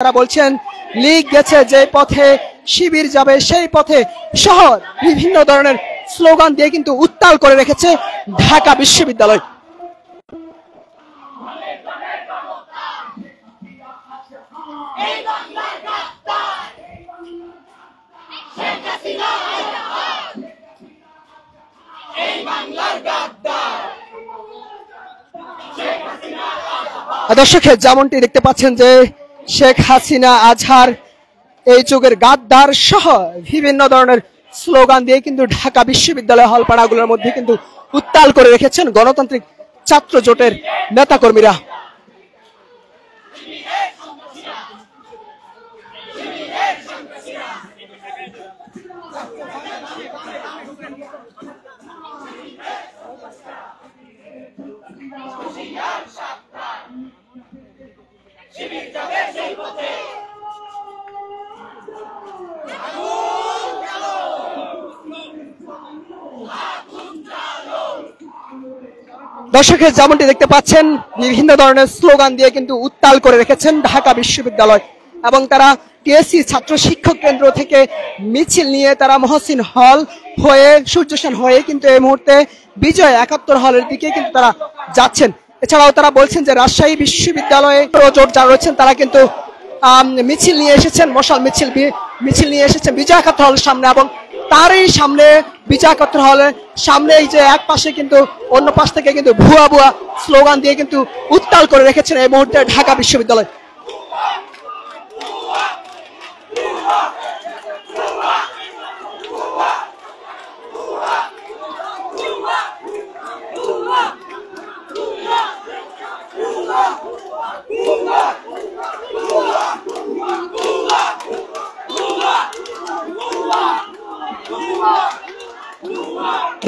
তারা বলছেন লীগ গেছে যে পথে শিবির যাবে সেই পথে শহর বিভিন্ন ধরনের স্লোগান দিয়ে কিন্তু উত্তাল করে রেখেছে ঢাকা বিশ্ববিদ্যালয়। দর্শক যেমনটি দেখতে পাচ্ছেন যে শেখ হাসিনা আজহার এই যুগের গাদ্দার সহ বিভিন্ন ধরনের স্লোগান দিয়ে কিন্তু ঢাকা বিশ্ববিদ্যালয় হলপাড়াগুলোর মধ্যে কিন্তু উত্তাল করে রেখেছেন গণতান্ত্রিক ছাত্র জোটের নেতাকর্মীরা। দর্শকের যেমনটি দেখতে পাচ্ছেন বিভিন্ন ধরনের স্লোগান দিয়ে কিন্তু উত্তাল করে রেখেছেন ঢাকা বিশ্ববিদ্যালয় এবং তারা টিএসসি ছাত্র শিক্ষক কেন্দ্র থেকে মিছিল নিয়ে তারা মহসিন হল হয়ে সূর্য সেন হয়ে কিন্তু এই মুহূর্তে বিজয় ৭১ হলের দিকে কিন্তু তারা যাচ্ছেন। এছাড়াও তারা বলছেন যে রাজশাহী বিশ্ববিদ্যালয়ে জোট যারা রয়েছেন তারা কিন্তু মিছিল নিয়ে এসেছেন, মশাল মিছিল নিয়ে এসেছেন বিজয় ৭১ হলের সামনে এবং তারই সামনে বিজয় ৭১ হলের সামনে এই যে এক পাশে কিন্তু অন্য পাশ থেকে কিন্তু ভুয়া ভুয়া স্লোগান দিয়ে কিন্তু উত্তাল করে রেখেছেন এই মুহূর্তে ঢাকা বিশ্ববিদ্যালয়।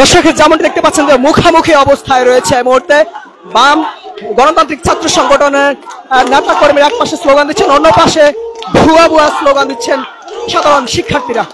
দর্শকের যেমনটি দেখতে পাচ্ছেন যে মুখামুখি অবস্থায় রয়েছে এই মুহূর্তে বাম গণতান্ত্রিক ছাত্র সংগঠনের নেতা কর্মীরা এক পাশে স্লোগান দিচ্ছেন, অন্য পাশে ভুয়া ভুয়া স্লোগান দিচ্ছেন সাধারণ শিক্ষার্থীরা।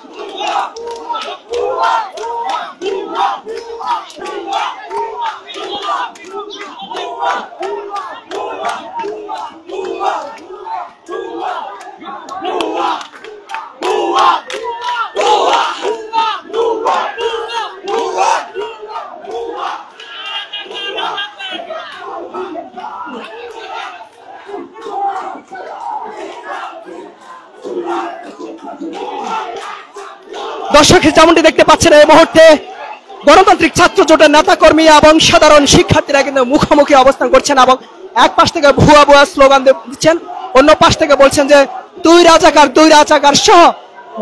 দর্শক যেমনটি দেখতে পাচ্ছেন এই মুহূর্তে গণতান্ত্রিক ছাত্র জোটের নেতা কর্মী এবং সাধারণ শিক্ষার্থীরা কিন্তু মুখোমুখি অবস্থান করছেন এবং এক পাশ থেকে ভুয়া ভুয়া স্লোগান দিচ্ছেন, অন্য পাশ থেকে বলছেন যে তুই রাজাকার সহ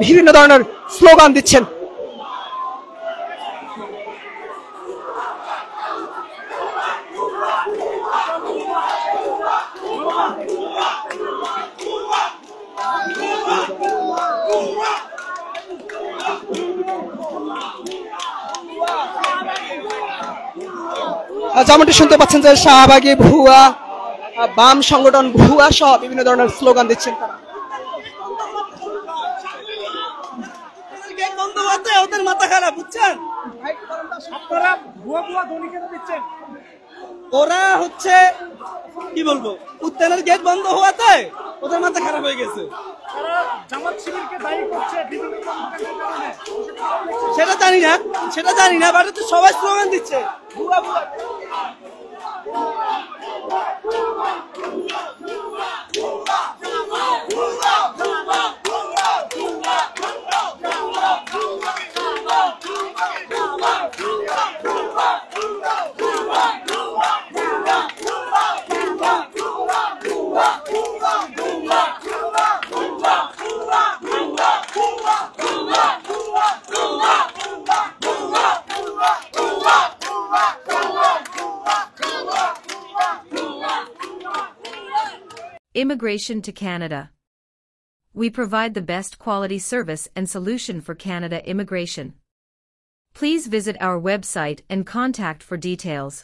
বিভিন্ন ধরনের স্লোগান দিচ্ছেন। যেমনটি শুনতে পাচ্ছেন যে শাহবাগী ভুয়া, বাম সংগঠন ভুয়া সহ বিভিন্ন ধরনের স্লোগান দিচ্ছেন তারা। ওদের মাথা খারাপ বুঝছেন, ওরা হচ্ছে কি বলবো উদ্যানের গেট বন্ধ হওয়াতে ওদের মাথা খারাপ হয়ে গেছে। সেটা জানি না বাট সবাই স্লোগান দিচ্ছে ভুয়া ভুয়া। Immigration to Canada. We provide the best quality service and solution for Canada immigration. Please visit our website and contact for details.